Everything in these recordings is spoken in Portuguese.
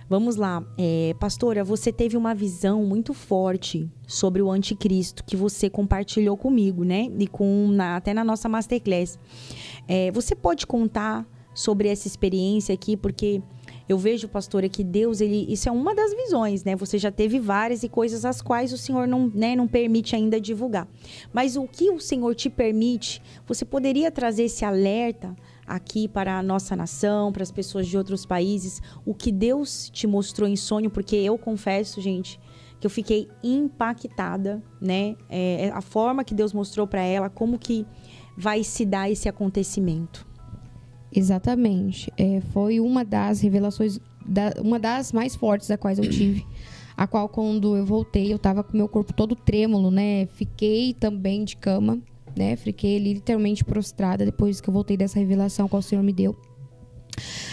Vamos lá, pastora, você teve uma visão muito forte sobre o anticristo que você compartilhou comigo, né? E até na nossa Masterclass. Você pode contar sobre essa experiência aqui? Porque eu vejo, pastora, que Deus, isso é uma das visões, né? Você já teve várias e coisas as quais o Senhor não permite ainda divulgar. Mas o que o Senhor te permite, você poderia trazer esse alerta aqui para a nossa nação, para as pessoas de outros países, o que Deus te mostrou em sonho? Porque eu confesso, gente, que eu fiquei impactada, né? A forma que Deus mostrou para ela, como que vai se dar esse acontecimento. Exatamente. Foi uma das revelações, uma das mais fortes da quais eu tive. A qual, quando eu voltei, eu estava com meu corpo todo trêmulo, né? Fiquei também de cama, né? Fiquei literalmente prostrada depois que eu voltei dessa revelação que o Senhor me deu.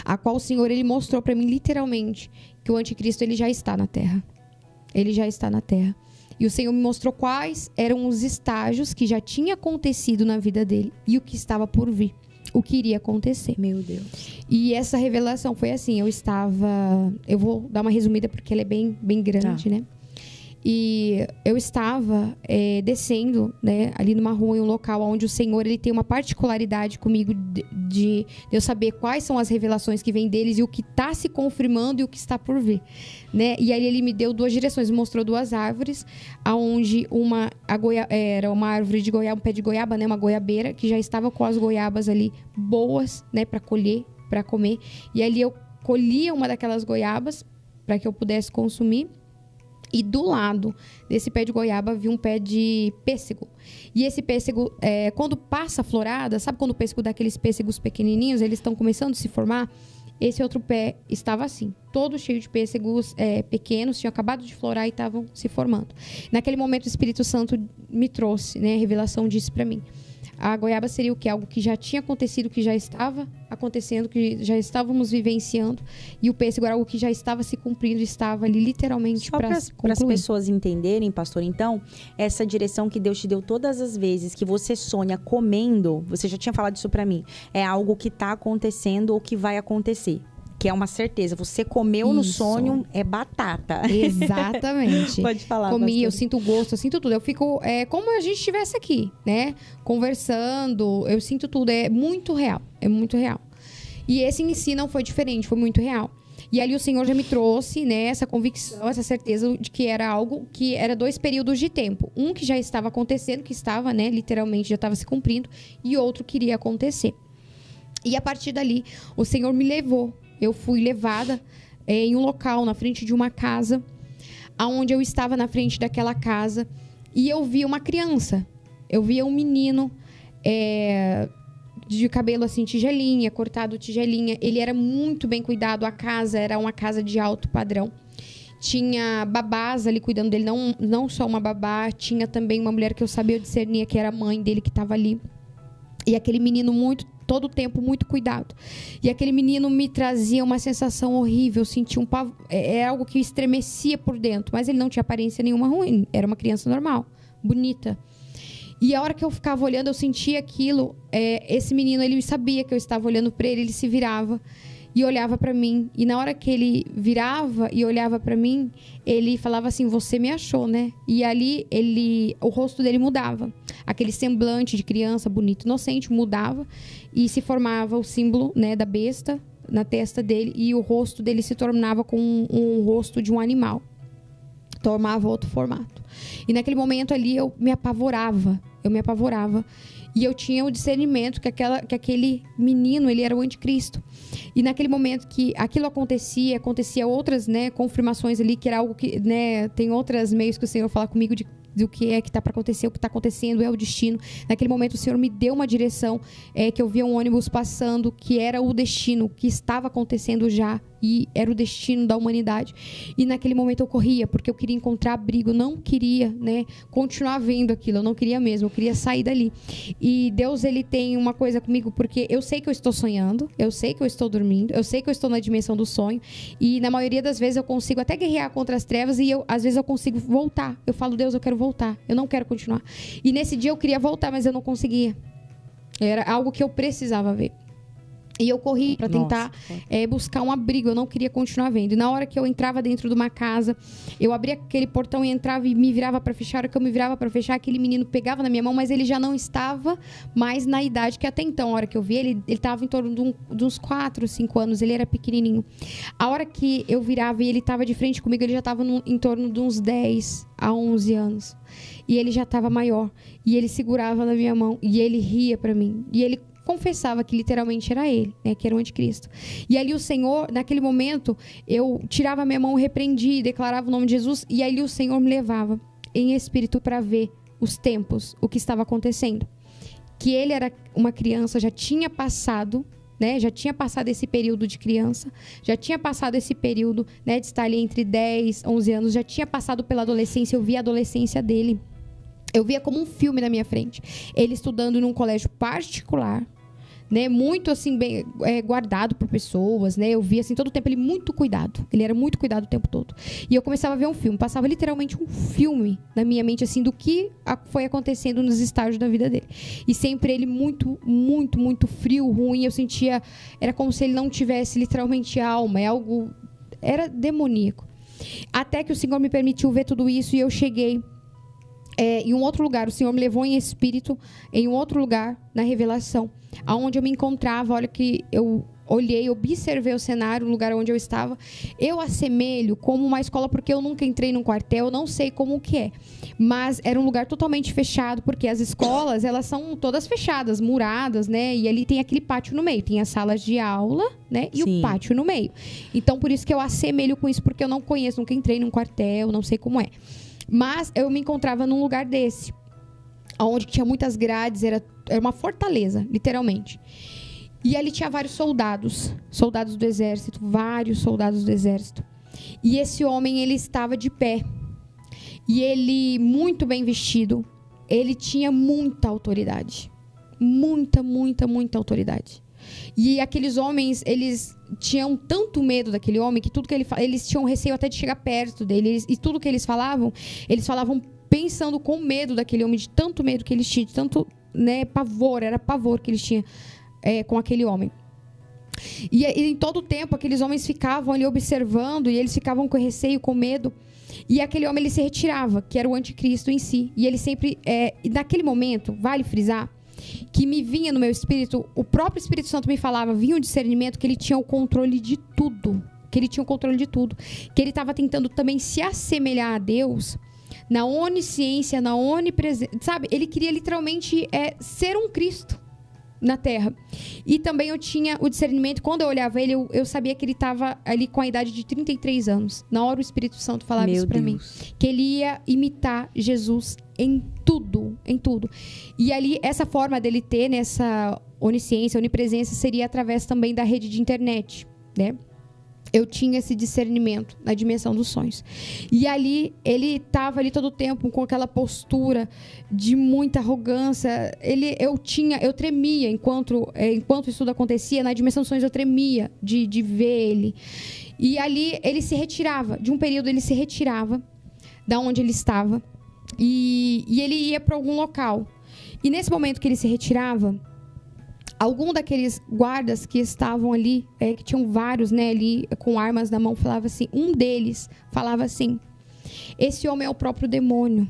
A qual o Senhor, ele mostrou para mim literalmente que o anticristo, ele já está na terra. Ele já está na terra. E o Senhor me mostrou quais eram os estágios que já tinha acontecido na vida dele e o que estava por vir, o que iria acontecer. Meu Deus. E essa revelação foi assim, eu vou dar uma resumida porque ela é bem grande, né? E eu estava descendo, né, ali numa rua, em um local onde o Senhor, ele tem uma particularidade comigo de eu saber quais são as revelações que vêm deles e o que está se confirmando e o que está por vir, né? E aí ele me deu 2 direções, me mostrou 2 árvores, aonde era uma árvore de goiaba, um pé de goiaba, né, uma goiabeira, que já estava com as goiabas ali boas, né, para colher, para comer. E ali eu colhia uma daquelas goiabas para que eu pudesse consumir. E do lado desse pé de goiaba havia um pé de pêssego. E esse pêssego, quando passa a florada, sabe quando o pêssego dá aqueles pêssegos pequenininhos, eles estão começando a se formar? Esse outro pé estava assim, todo cheio de pêssegos pequenos, tinham acabado de florar e estavam se formando. Naquele momento o Espírito Santo me trouxe, né, a revelação disso para mim. A goiaba seria o quê? Algo que já tinha acontecido, que já estava acontecendo, que já estávamos vivenciando. E o pêssego era algo que já estava se cumprindo, estava ali literalmente para concluir. Para as pessoas entenderem, pastor, então, essa direção que Deus te deu todas as vezes que você sonha comendo, você já tinha falado isso para mim, é algo que está acontecendo ou que vai acontecer. Que é uma certeza. Você comeu no sonho, é batata. Exatamente. Pode falar, comi, pastor. Eu sinto o gosto, eu sinto tudo. Eu fico como a gente estivesse aqui, né? Conversando, eu sinto tudo. É muito real. É muito real. E esse em si não foi diferente, foi muito real. E ali o Senhor já me trouxe, né, essa convicção, essa certeza de que era algo que era 2 períodos de tempo. Um que já estava acontecendo, que estava, né, literalmente já estava se cumprindo, e outro que iria acontecer. E a partir dali, o Senhor me levou. Eu fui levada em um local, na frente de uma casa, onde eu estava na frente daquela casa, e eu vi uma criança. Eu via um menino de cabelo assim, tigelinha, cortado tigelinha. Ele era muito bem cuidado, a casa era uma casa de alto padrão. Tinha babás ali cuidando dele, não só uma babá, tinha também uma mulher que eu sabia discernir que era a mãe dele que estava ali. E aquele menino todo o tempo muito cuidado. E aquele menino me trazia uma sensação horrível, eu sentia um pavor, algo que estremecia por dentro, mas ele não tinha aparência nenhuma ruim, era uma criança normal, bonita. E a hora que eu ficava olhando, eu sentia aquilo, esse menino, ele sabia que eu estava olhando para ele, ele se virava e olhava para mim. E na hora que ele virava e olhava para mim, ele falava assim, você me achou, né? E ali, o rosto dele mudava. Aquele semblante de criança, bonito, inocente, mudava. E se formava o símbolo, né, da besta na testa dele. E o rosto dele se tornava com um rosto de um animal. Tomava outro formato. E naquele momento ali, eu me apavorava. E eu tinha o discernimento que aquele menino, ele era o anticristo. E naquele momento que aquilo acontecia outras, né, confirmações ali, que era algo que, né, tem outros meios que o Senhor fala comigo do que é que está para acontecer, o que está acontecendo, é o destino. Naquele momento o Senhor me deu uma direção, que eu via um ônibus passando, que era o destino, que estava acontecendo já, e era o destino da humanidade. E naquele momento eu corria, porque eu queria encontrar abrigo, eu não queria, né, continuar vendo aquilo, eu não queria mesmo, eu queria sair dali. E Deus, ele tem uma coisa comigo, porque eu sei que eu estou sonhando, eu sei que eu estou dormindo, eu sei que eu estou na dimensão do sonho, e na maioria das vezes eu consigo até guerrear contra as trevas, e às vezes eu consigo voltar. Eu falo, Deus, eu quero voltar, eu não quero continuar. E nesse dia eu queria voltar, mas eu não conseguia. Era algo que eu precisava ver. E eu corri para tentar buscar um abrigo. Eu não queria continuar vendo. E na hora que eu entrava dentro de uma casa, eu abria aquele portão e entrava e me virava para fechar. A hora que eu me virava para fechar, aquele menino pegava na minha mão, mas ele já não estava mais na idade que até então. A hora que eu vi ele estava em torno de uns 4, 5 anos. Ele era pequenininho. A hora que eu virava e ele estava de frente comigo, ele já estava em torno de uns 10 a 11 anos. E ele já estava maior. E ele segurava na minha mão. E ele ria para mim. E ele confessava que literalmente era ele, né, que era o anticristo. E ali o Senhor, naquele momento, eu tirava a minha mão, repreendia e declarava o nome de Jesus, e ali o Senhor me levava em espírito para ver os tempos, o que estava acontecendo. Que ele era uma criança, já tinha passado, né, já tinha passado esse período de criança, já tinha passado esse período, né, de estar ali entre 10, 11 anos, já tinha passado pela adolescência, eu vi a adolescência dele. Eu via como um filme na minha frente. Ele estudando num colégio particular, né, muito assim bem guardado por pessoas, né? Eu via assim todo o tempo ele muito cuidado. Ele era muito cuidado o tempo todo. E eu começava a ver um filme, passava literalmente um filme na minha mente assim do que foi acontecendo nos estágios da vida dele. E sempre ele muito, muito, muito frio, ruim. Eu sentia, era como se ele não tivesse literalmente alma, era demoníaco. Até que o Senhor me permitiu ver tudo isso e eu cheguei em um outro lugar. O Senhor me levou em espírito em um outro lugar, na revelação, aonde eu me encontrava. Olha que eu olhei, observei o cenário, o lugar onde eu estava. Eu assemelho como uma escola, porque eu nunca entrei num quartel, não sei como que é. Mas era um lugar totalmente fechado, porque as escolas, elas são todas fechadas, muradas, né? E ali tem aquele pátio no meio. Tem as salas de aula, né? E Sim. o pátio no meio. Então, por isso que eu assemelho com isso, porque eu não conheço, nunca entrei num quartel, não sei como é. Mas eu me encontrava num lugar desse, onde tinha muitas grades, era uma fortaleza, literalmente. E ali tinha vários soldados do exército, vários soldados do exército. E esse homem, ele estava de pé. E ele, muito bem vestido, ele tinha muita autoridade. Muita, muita, muita autoridade. E aqueles homens, eles tinham tanto medo daquele homem que tudo que eles tinham receio até de chegar perto dele. E tudo que eles falavam pensando com medo daquele homem, de tanto medo que eles tinham, de tanto, né, pavor, era pavor que eles tinham com aquele homem. E em todo o tempo, aqueles homens ficavam ali observando e eles ficavam com receio, com medo. E aquele homem, ele se retirava, que era o anticristo em si. E ele sempre, naquele momento, vale frisar, que me vinha no meu espírito, o próprio Espírito Santo me falava, vinha um discernimento que ele tinha o controle de tudo. Que ele tinha o controle de tudo. Que ele estava tentando também se assemelhar a Deus na onisciência, na onipresença. Sabe? Ele queria literalmente ser um Cristo na Terra. E também eu tinha o discernimento, quando eu olhava ele, eu sabia que ele estava ali com a idade de 33 anos. Na hora o Espírito Santo falava isso para mim. Que ele ia imitar Jesus em tudo, em tudo. E ali, essa forma dele ter nessa onisciência, onipresença, seria através também da rede de internet, né? Eu tinha esse discernimento na dimensão dos sonhos. E ali, ele estava ali todo o tempo com aquela postura de muita arrogância. Eu tremia enquanto isso tudo acontecia. Na dimensão dos sonhos eu tremia de ver ele. E ali ele se retirava. De um período ele se retirava da onde ele estava. E ele ia para algum local. E nesse momento que ele se retirava, algum daqueles guardas que estavam ali, que tinham vários, né, ali com armas na mão, falava assim, um deles falava assim, esse homem é o próprio demônio.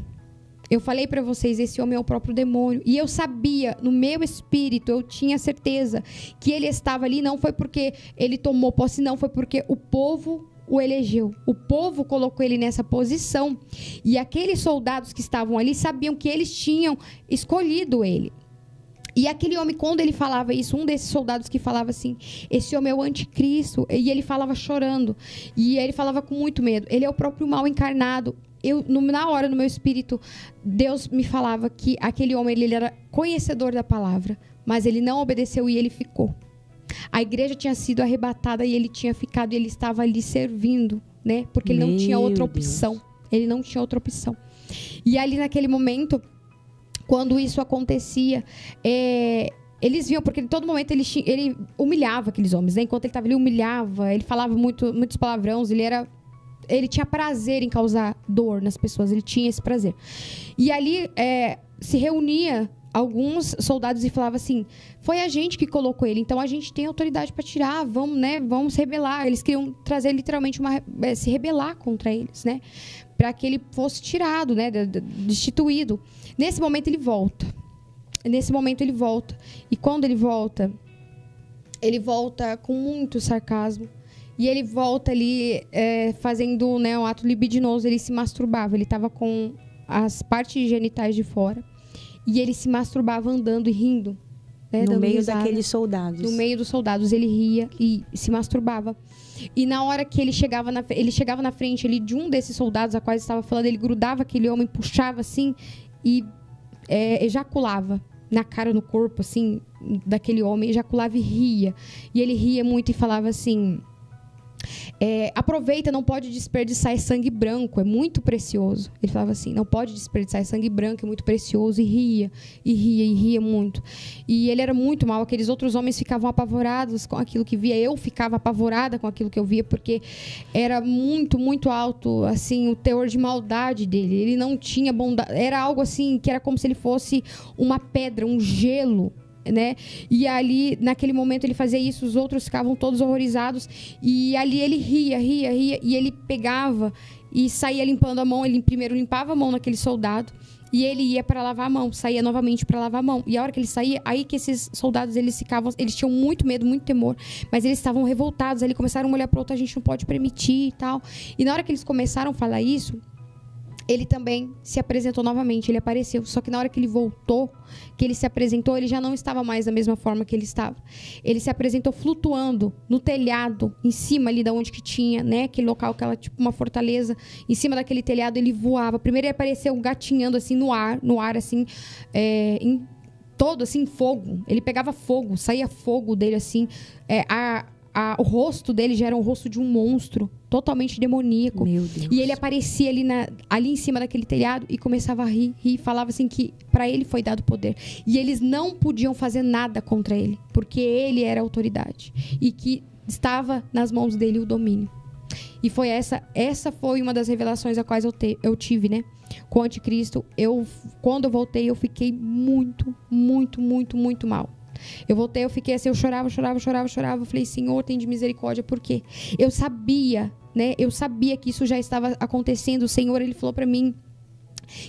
Eu falei para vocês, esse homem é o próprio demônio. E eu sabia, no meu espírito, eu tinha certeza que ele estava ali, não foi porque ele tomou posse, não, foi porque o povo o elegeu. O povo colocou ele nessa posição. E aqueles soldados que estavam ali sabiam que eles tinham escolhido ele. E aquele homem, quando ele falava isso, um desses soldados que falava assim, esse homem é o anticristo, e ele falava chorando, e ele falava com muito medo, ele é o próprio mal encarnado. Na hora, no meu espírito, Deus me falava que aquele homem, ele era conhecedor da palavra, mas ele não obedeceu e ele ficou. A igreja tinha sido arrebatada e ele tinha ficado, e ele estava ali servindo, né? Porque ele não tinha outra opção. Ele não tinha outra opção. E ali naquele momento, quando isso acontecia, eles viam, porque em todo momento ele humilhava aqueles homens, né? Enquanto ele estava ali, humilhava, ele falava muitos palavrões, ele tinha prazer em causar dor nas pessoas, ele tinha esse prazer. E ali se reunia alguns soldados e falavam assim, foi a gente que colocou ele, então a gente tem autoridade para tirar, vamos, né, vamos rebelar. Eles queriam trazer literalmente se rebelar contra eles, né, para que ele fosse tirado, né, destituído. Nesse momento ele volta. E quando ele volta com muito sarcasmo. E ele volta ali fazendo, né, um ato libidinoso. Ele se masturbava. Ele estava com as partes genitais de fora. E ele se masturbava andando e rindo. Né, no meio daqueles soldados. No meio dos soldados. Ele ria e se masturbava. E na hora que ele chegava na frente ali de um desses soldados a qual estava falando, ele grudava aquele homem, puxava assim e ejaculava na cara, no corpo, assim, daquele homem. Ejaculava e ria. E ele ria muito e falava assim... aproveita, não pode desperdiçar sangue branco, é muito precioso. Ele falava assim, não pode desperdiçar sangue branco, é muito precioso. E ria muito. E ele era muito mal, aqueles outros homens ficavam apavorados com aquilo que via. Eu ficava apavorada com aquilo que eu via, porque era muito, muito alto, assim, o teor de maldade dele. Ele não tinha bondade, era algo assim, que era como se ele fosse uma pedra, um gelo, né? E ali, naquele momento, ele fazia isso, os outros ficavam todos horrorizados, e ali ele ria, e ele pegava e saía limpando a mão. Ele primeiro limpava a mão naquele soldado, e ele ia para lavar a mão, saía novamente para lavar a mão. E a hora que ele saía, aí que esses soldados, eles tinham muito medo, muito temor, mas eles estavam revoltados. Aí eles começaram a olhar para o outro, a gente não pode permitir e tal. E na hora que eles começaram a falar isso, ele também se apresentou novamente, ele apareceu. Só que na hora que ele voltou, que ele se apresentou, ele já não estava mais da mesma forma que ele estava. Ele se apresentou flutuando no telhado, em cima ali da onde que tinha, né, aquele local, aquela tipo uma fortaleza. Em cima daquele telhado ele voava. Primeiro ele apareceu gatinhando assim no ar assim, todo assim, fogo. Ele pegava fogo, saía fogo dele assim. O rosto dele já era o rosto de um monstro, totalmente demoníaco. Meu Deus. E ele aparecia ali em cima daquele telhado e começava a rir e falava assim que para ele foi dado poder. E eles não podiam fazer nada contra ele, porque ele era a autoridade. E que estava nas mãos dele o domínio. E foi essa foi uma das revelações a quais eu tive, né? Com o anticristo. Quando eu voltei, eu fiquei muito, muito, muito, muito mal. Eu voltei, eu fiquei assim, eu chorava. Eu falei, Senhor, tem de misericórdia, por quê? Eu sabia, né? Eu sabia que isso já estava acontecendo. O Senhor, ele falou para mim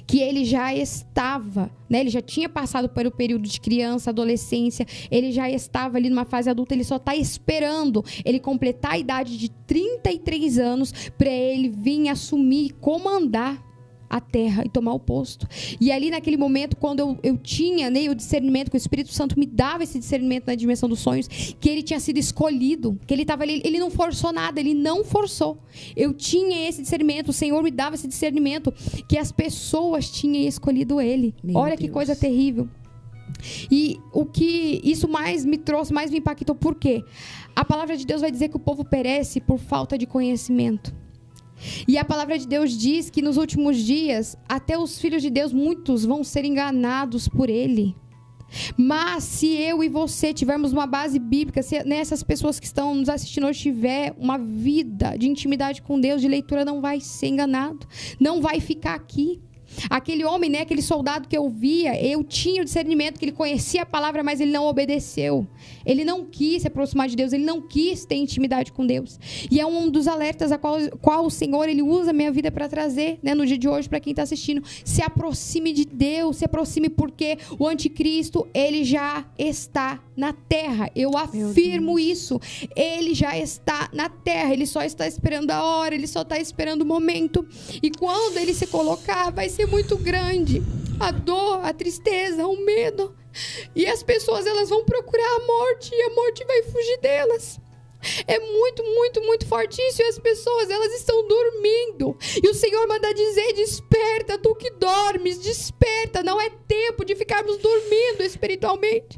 que ele já estava, né? Ele já tinha passado pelo período de criança, adolescência. Ele já estava ali numa fase adulta. Ele só está esperando ele completar a idade de 33 anos para ele vir assumir e comandar a terra e tomar o posto. E ali naquele momento, quando eu tinha, né, o discernimento, que o Espírito Santo me dava esse discernimento na dimensão dos sonhos, que ele tinha sido escolhido, que ele estava ali, ele não forçou nada, ele não forçou. Eu tinha esse discernimento, o Senhor me dava esse discernimento, que as pessoas tinham escolhido ele. Olha que coisa terrível. E o que isso mais me trouxe, mais me impactou, por quê? A palavra de Deus vai dizer que o povo perece por falta de conhecimento. E a palavra de Deus diz que nos últimos dias, até os filhos de Deus, muitos vão ser enganados por ele. Mas se eu e você tivermos uma base bíblica, se essas pessoas que estão nos assistindo hoje tiver uma vida de intimidade com Deus, de leitura, não vai ser enganado, não vai ficar aqui. Aquele homem, né, aquele soldado que eu via, eu tinha o discernimento que ele conhecia a palavra, mas ele não obedeceu. Ele não quis se aproximar de Deus, ele não quis ter intimidade com Deus. E é um dos alertas a qual o Senhor, ele usa a minha vida para trazer, né, no dia de hoje, para quem está assistindo. Se aproxime de Deus, se aproxime, porque o anticristo, ele já está na terra. Eu afirmo isso. Ele já está na terra, ele só está esperando a hora, ele só está esperando o momento. E quando ele se colocar, vai ser muito grande a dor, a tristeza, o medo, e as pessoas, elas vão procurar a morte e a morte vai fugir delas. É muito, muito, muito forte isso. E as pessoas, elas estão dormindo, e o Senhor manda dizer: desperta, tu que dormes, desperta. Não é tempo de ficarmos dormindo espiritualmente.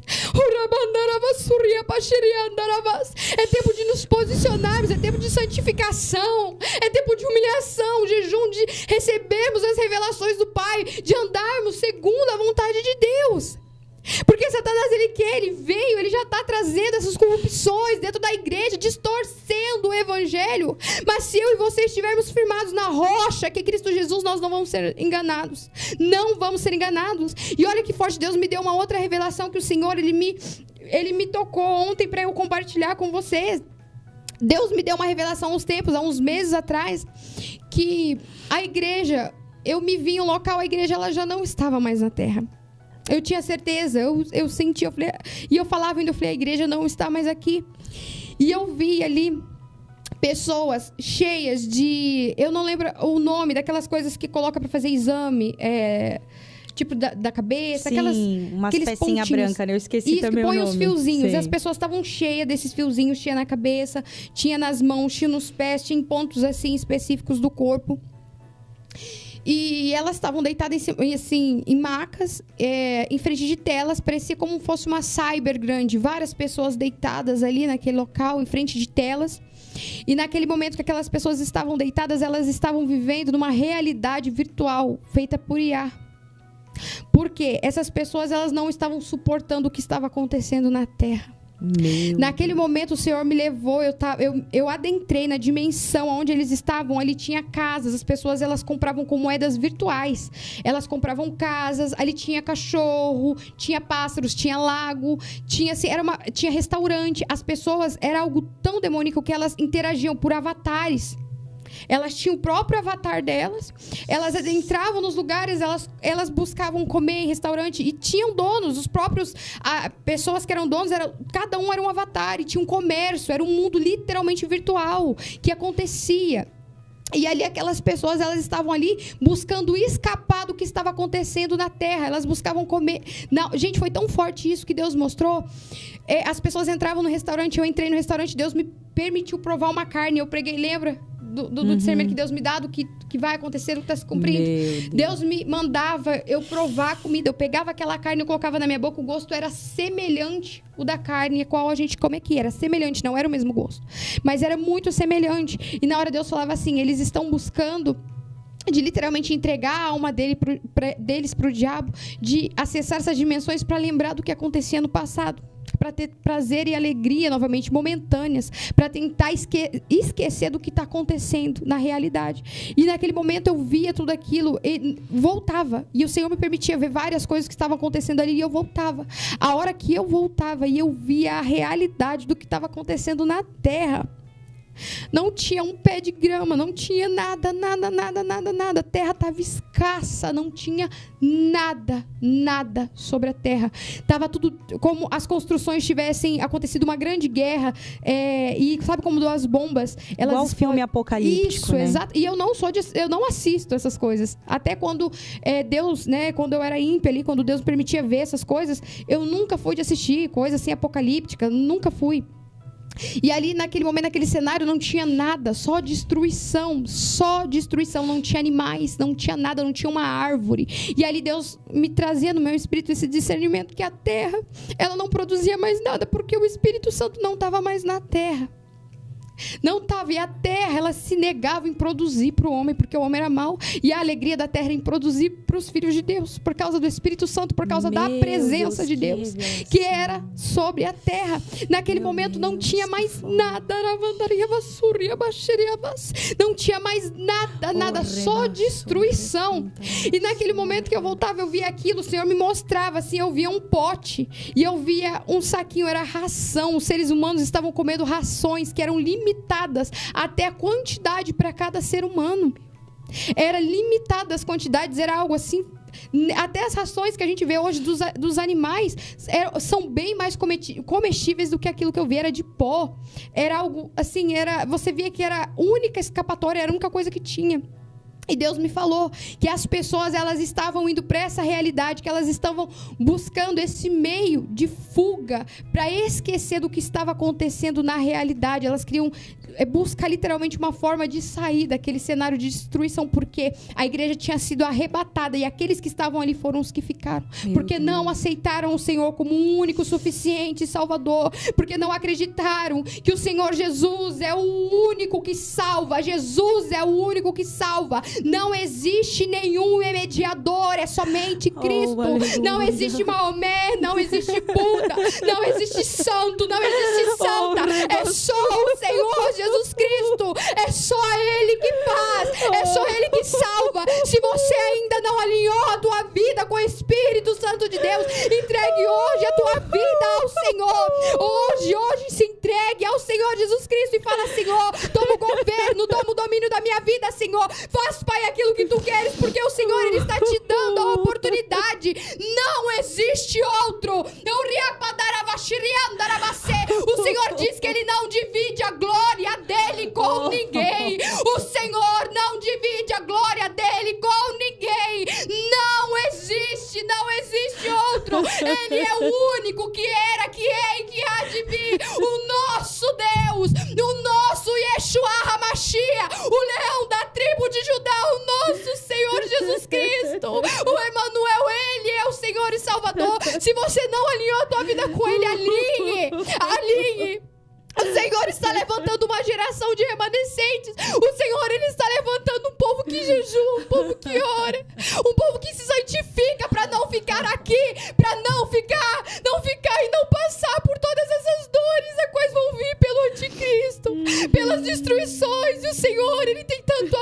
É tempo de nos posicionarmos, é tempo de santificação, é tempo de humilhação, jejum, de recebermos as revelações do Pai, de andarmos segundo a vontade de Deus. Porque Satanás, ele veio, ele já está trazendo essas corrupções dentro da igreja, distorcendo o evangelho. evangelho. Mas se eu e você estivermos firmados na rocha, que é Cristo Jesus, nós não vamos ser enganados. Não vamos ser enganados. E olha que forte, Deus me deu uma outra revelação que o Senhor, Ele me tocou ontem para eu compartilhar com vocês. Deus me deu uma revelação há uns meses atrás, que a igreja, eu me vi em um local, a igreja ela já não estava mais na terra. Eu tinha certeza, eu senti, eu falei, e eu falava ainda, eu falei, a igreja não está mais aqui. E eu vi ali pessoas cheias de, eu não lembro o nome daquelas coisas que coloca para fazer exame, tipo da cabeça, sim, umas pecinhas brancas, né? Eu esqueci isso, também o nome. Isso, que põe os fiozinhos. Sim. E as pessoas estavam cheias desses fiozinhos, tinha na cabeça, tinha nas mãos, tinha nos pés, tinha em pontos assim específicos do corpo. E elas estavam deitadas assim, em macas, em frente de telas, parecia como fosse uma cyber grande. Várias pessoas deitadas ali naquele local, em frente de telas. E naquele momento que aquelas pessoas estavam deitadas, elas estavam vivendo numa realidade virtual feita por IA. Porque essas pessoas elas não estavam suportando o que estava acontecendo na Terra. Naquele momento o Senhor me levou, eu adentrei na dimensão onde eles estavam. Ali tinha casas, as pessoas elas compravam com moedas virtuais. Elas compravam casas, ali tinha cachorro, tinha pássaros, tinha lago, tinha assim, tinha restaurante. As pessoas, era algo tão demônico que elas interagiam por avatares. Elas tinham o próprio avatar delas, elas entravam nos lugares, elas buscavam comer em restaurante e tinham donos, os próprios pessoas que eram donos, cada um era um avatar e tinha um comércio, era um mundo literalmente virtual que acontecia. E ali aquelas pessoas, elas estavam ali buscando escapar do que estava acontecendo na terra. Elas buscavam comer. Não, gente, foi tão forte isso que Deus mostrou. As pessoas entravam no restaurante, eu entrei no restaurante, Deus me permitiu provar uma carne. Eu preguei, lembra? Do discernimento que Deus me dá, do que vai acontecer, do que está se cumprindo. Deus me mandava eu provar a comida. Eu pegava aquela carne, eu colocava na minha boca, o gosto era semelhante o da carne, a qual a gente come aqui. Era semelhante, não era o mesmo gosto. Mas era muito semelhante. E na hora Deus falava assim, eles estão buscando de literalmente entregar a alma deles para o diabo, de acessar essas dimensões para lembrar do que acontecia no passado, para ter prazer e alegria novamente momentâneas, para tentar esquecer do que está acontecendo na realidade. E naquele momento eu via tudo aquilo e voltava, e o Senhor me permitia ver várias coisas que estavam acontecendo ali, e eu voltava. A hora que eu voltava e eu via a realidade do que estava acontecendo na terra, não tinha um pé de grama, não tinha nada. A terra estava escassa, não tinha nada sobre a terra. Estava tudo como as construções tivessem acontecido uma grande guerra, e sabe como duas bombas? Elas igual o filme apocalíptico, isso, né? Exato. E eu não assisto essas coisas. Até quando Deus, né, quando eu era ímpia ali, quando Deus permitia ver essas coisas, eu nunca fui de assistir coisas assim apocalípticas, nunca fui. E ali naquele momento, naquele cenário, não tinha nada, só destruição, não tinha animais, não tinha nada, não tinha uma árvore. E ali Deus me trazia no meu espírito esse discernimento que a terra, ela não produzia mais nada, porque o Espírito Santo não estava mais na terra. Não estava, e a terra, ela se negava em produzir para o homem, porque o homem era mau, e a alegria da terra em produzir para os filhos de Deus, por causa do Espírito Santo, por causa da presença de Deus, que era sobre a terra. Naquele momento não tinha mais nada, não tinha mais nada, só destruição. E naquele momento que eu voltava, eu via aquilo, o Senhor me mostrava assim, eu via um pote, e eu via um saquinho, era ração, os seres humanos estavam comendo rações que eram limitadas até a quantidade para cada ser humano. Era limitada as quantidades, era algo assim. Até as rações que a gente vê hoje dos animais são bem mais comestíveis do que aquilo que eu vi, era de pó. Era algo assim, você via que era a única escapatória, era a única coisa que tinha. E Deus me falou que as pessoas, elas estavam indo para essa realidade, que elas estavam buscando esse meio de fuga para esquecer do que estava acontecendo na realidade. Elas queriam buscar literalmente uma forma de sair daquele cenário de destruição, porque a igreja tinha sido arrebatada e aqueles que estavam ali foram os que ficaram. Porque não aceitaram o Senhor como um único, suficiente Salvador, porque não acreditaram que o Senhor Jesus é o único que salva. Jesus é o único que salva. Não existe nenhum mediador, é somente Cristo. Não existe Maomé, não existe Buda, não existe santo, não existe santa. É só o Senhor Jesus Cristo. fala, Senhor, toma o governo, toma o domínio da minha vida, Senhor. Faz, Pai, aquilo que tu queres, porque o Senhor, Ele está te dando a oportunidade. Não existe outro. O Senhor diz que Ele não divide a glória dEle com ninguém. O Senhor não divide a glória dEle com ninguém. Não existe outro. Ele é o único que era, que é e que há de vir. O nosso Deus, o nosso Yeshua HaMashiach, o leão da tribo de Judá, o nosso Senhor Jesus Cristo, o Emmanuel, Ele é o Senhor e Salvador. Se você não alinhou a tua vida com Ele, alinhe. O Senhor está levantando uma geração de remanescentes. O Senhor, Ele está levantando um povo que jejua, um povo que ora, um povo que se santifica para não ficar aqui, para não ficar e não passar por todas essas dores a quais vão vir pelo anticristo, pelas destruições. E o Senhor, Ele tem tanto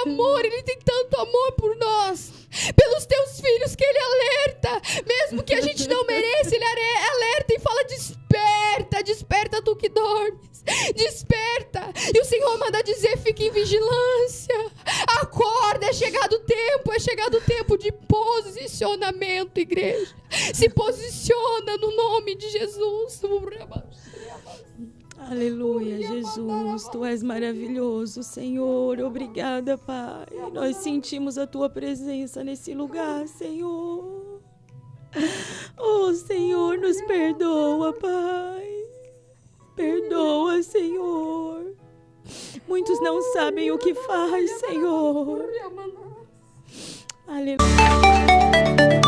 amor por nós, pelos teus filhos, que Ele alerta, mesmo que a gente não mereça, Ele alerta e fala: desperta tu que dormes, desperta. E o Senhor manda dizer: fique em vigilância, acorda, é chegado o tempo de posicionamento, igreja. Se posiciona no nome de Jesus. Aleluia, Jesus, Tu és maravilhoso, Senhor. Obrigada, Pai. Nós sentimos a Tua presença nesse lugar, Senhor. Oh, Senhor, nos perdoa, Pai. Perdoa, Senhor. Muitos não sabem o que faz, Senhor. Aleluia.